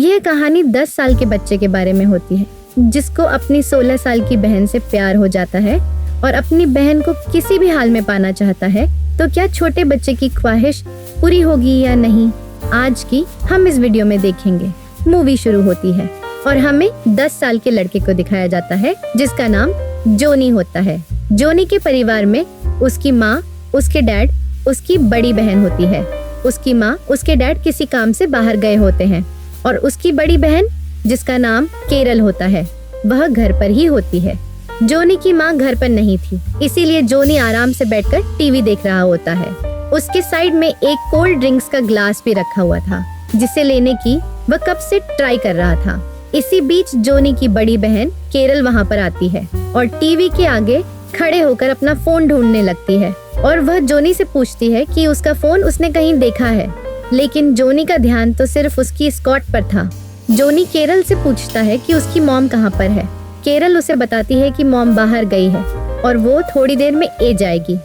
यह कहानी 10 साल के बच्चे के बारे में होती है जिसको अपनी 16 साल की बहन से प्यार हो जाता है और अपनी बहन को किसी भी हाल में पाना चाहता है। तो क्या छोटे बच्चे की ख्वाहिश पूरी होगी या नहीं, आज की हम इस वीडियो में देखेंगे। मूवी शुरू होती है और हमें 10 साल के लड़के को दिखाया जाता है जिसका नाम जोनी होता है। जोनी के परिवार में उसकी माँ, उसके डैड, उसकी बड़ी बहन होती है। उसकी माँ, उसके डैड किसी काम से बाहर गए होते हैं और उसकी बड़ी बहन जिसका नाम केरल होता है वह घर पर ही होती है। जोनी की माँ घर पर नहीं थी, इसीलिए जोनी आराम से बैठकर टीवी देख रहा होता है। उसके साइड में एक कोल्ड ड्रिंक्स का ग्लास भी रखा हुआ था जिसे लेने की वह कब से ट्राई कर रहा था। इसी बीच जोनी की बड़ी बहन केरल वहाँ पर आती है और टीवी के आगे खड़े होकर अपना फोन ढूंढने लगती है और वह जोनी से पूछती है कि उसका फोन उसने कहीं देखा है, लेकिन जोनी का ध्यान तो सिर्फ उसकी स्कॉट पर था। जोनी केरल से पूछता है कि उसकी मॉम कहाँ पर है। केरल उसे बताती है कि मॉम बाहर गई है और वो थोड़ी देर में आ जाएगी।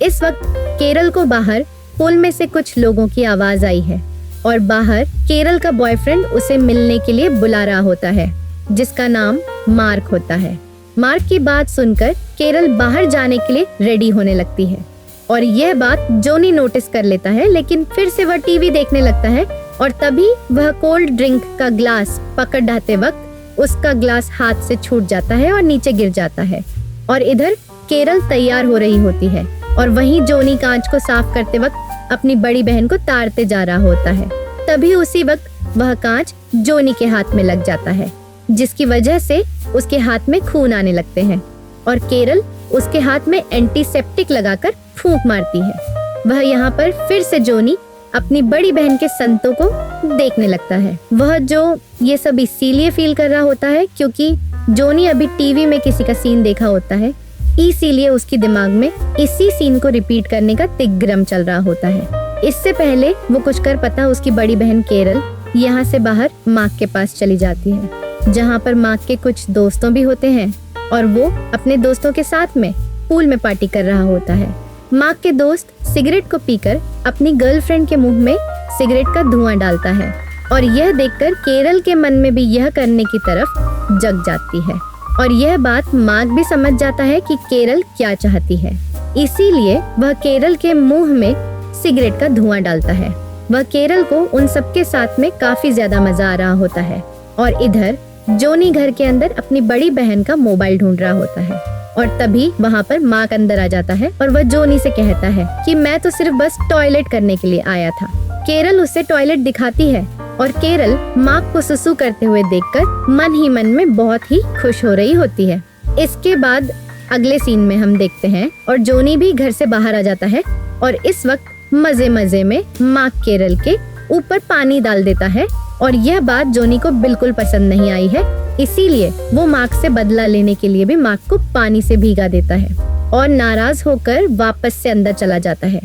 इस वक्त केरल को बाहर पुल में से कुछ लोगों की आवाज आई है और बाहर केरल का बॉयफ्रेंड उसे मिलने के लिए बुला रहा होता है जिसका नाम मार्क होता है। मार्क की बात सुनकर केरल बाहर जाने के लिए रेडी होने लगती है और यह बात जोनी नोटिस कर लेता है, लेकिन फिर से वह टीवी देखने लगता है और तभी वह कोल्ड ड्रिंक का ग्लास पकड़ते वक्त उसका ग्लास हाथ से छूट जाता है और नीचे गिर जाता है और इधर केरल तैयार हो रही होती है और वहीं जोनी कांच को साफ करते वक्त अपनी बड़ी बहन को ताड़ते जा रहा होता है। तभी उसी वक्त वह कांच जोनी के हाथ में लग जाता है जिसकी वजह से उसके हाथ में खून आने लगते हैं और केरल उसके हाथ में एंटीसेप्टिक लगाकर फूंक मारती है। वह यहाँ पर फिर से जोनी अपनी बड़ी बहन के संतों को देखने लगता है। वह जो ये सब इसीलिए फील कर रहा होता है क्योंकि जोनी अभी टीवी में किसी का सीन देखा होता है, इसीलिए उसकी दिमाग में इसी सीन को रिपीट करने का तिग्रम चल रहा होता है। इससे पहले वो कुछ कर पता उसकी बड़ी बहन केरल यहाँ से बाहर मार्क के पास चली जाती है जहाँ पर मार्क के कुछ दोस्तों भी होते हैं और वो अपने दोस्तों के साथ में पूल में पार्टी कर रहा होता है। मार्क के दोस्त सिगरेट को पीकर अपनी गर्लफ्रेंड के मुंह में सिगरेट का धुआं डालता है और यह देखकर केरल के मन में भी यह करने की तरफ जग जाती है और यह बात मार्क भी समझ जाता है कि केरल क्या चाहती है, इसीलिए वह केरल के मुंह में सिगरेट का धुआं डालता है। वह केरल को उन सबके साथ में काफी ज्यादा मजा आ रहा होता है और इधर जोनी घर के अंदर अपनी बड़ी बहन का मोबाइल ढूंढ रहा होता है और तभी वहाँ पर मार्क अंदर आ जाता है और वह जोनी से कहता है कि मैं तो सिर्फ बस टॉयलेट करने के लिए आया था। केरल उसे टॉयलेट दिखाती है और केरल मार्क को सुसु करते हुए देखकर मन ही मन में बहुत ही खुश हो रही होती है। इसके बाद अगले सीन में हम देखते हैं और जोनी भी घर से बाहर आ जाता है और इस वक्त मजे मजे में मार्क केरल के ऊपर पानी डाल देता है और यह बात जोनी को बिल्कुल पसंद नहीं आई है, इसीलिए वो मार्क से बदला लेने के लिए भी मार्क को पानी से भीगा देता है और नाराज होकर वापस से अंदर चला जाता है।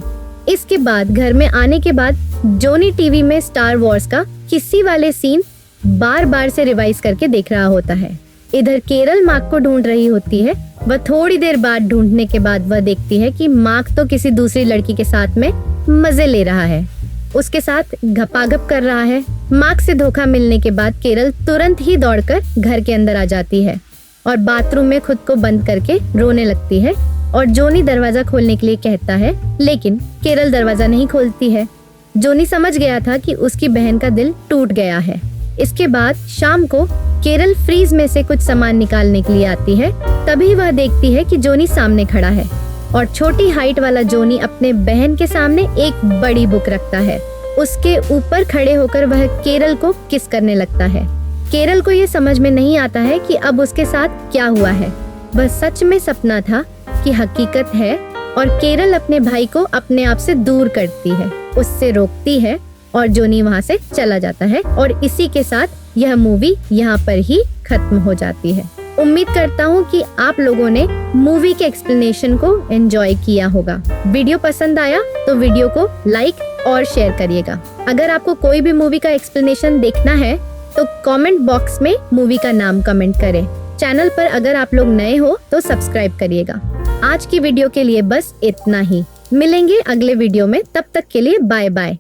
इसके बाद घर में आने के बाद जोनी टीवी में स्टार वॉर्स का किसी वाले सीन बार बार से रिवाइज करके देख रहा होता है। इधर केरल मार्क को ढूंढ रही होती है। वह थोड़ी देर बाद ढूंढने के बाद वह देखती है कि मार्क तो किसी दूसरी लड़की के साथ में मजे ले रहा है, उसके साथ घपाघप कर रहा है। मार्क से धोखा मिलने के बाद केरल तुरंत ही दौड़कर घर के अंदर आ जाती है और बाथरूम में खुद को बंद करके रोने लगती है और जोनी दरवाजा खोलने के लिए कहता है, लेकिन केरल दरवाजा नहीं खोलती है। जोनी समझ गया था कि उसकी बहन का दिल टूट गया है। इसके बाद शाम को केरल फ्रीज में से कुछ सामान निकालने के लिए आती है। तभी वह देखती है कि जोनी सामने खड़ा है और छोटी हाइट वाला जोनी अपने बहन के सामने एक बड़ी बुक रखता है। उसके ऊपर खड़े होकर वह केरल को किस करने लगता है। केरल को ये समझ में नहीं आता है कि अब उसके साथ क्या हुआ है। वह सच में सपना था कि हकीकत है और केरल अपने भाई को अपने आप से दूर करती है, उससे रोकती है और जोनी वहाँ से चला जाता है और इसी के साथ यह मूवी यहाँ पर ही खत्म हो जाती है। उम्मीद करता हूँ कि आप लोगों ने मूवी के एक्सप्लेनेशन को एंजॉय किया होगा। वीडियो पसंद आया तो वीडियो को लाइक और शेयर करिएगा। अगर आपको कोई भी मूवी का एक्सप्लेनेशन देखना है तो कमेंट बॉक्स में मूवी का नाम कमेंट करें। चैनल पर अगर आप लोग नए हो तो सब्सक्राइब करिएगा। आज की वीडियो के लिए बस इतना ही। मिलेंगे अगले वीडियो में, तब तक के लिए बाय बाय।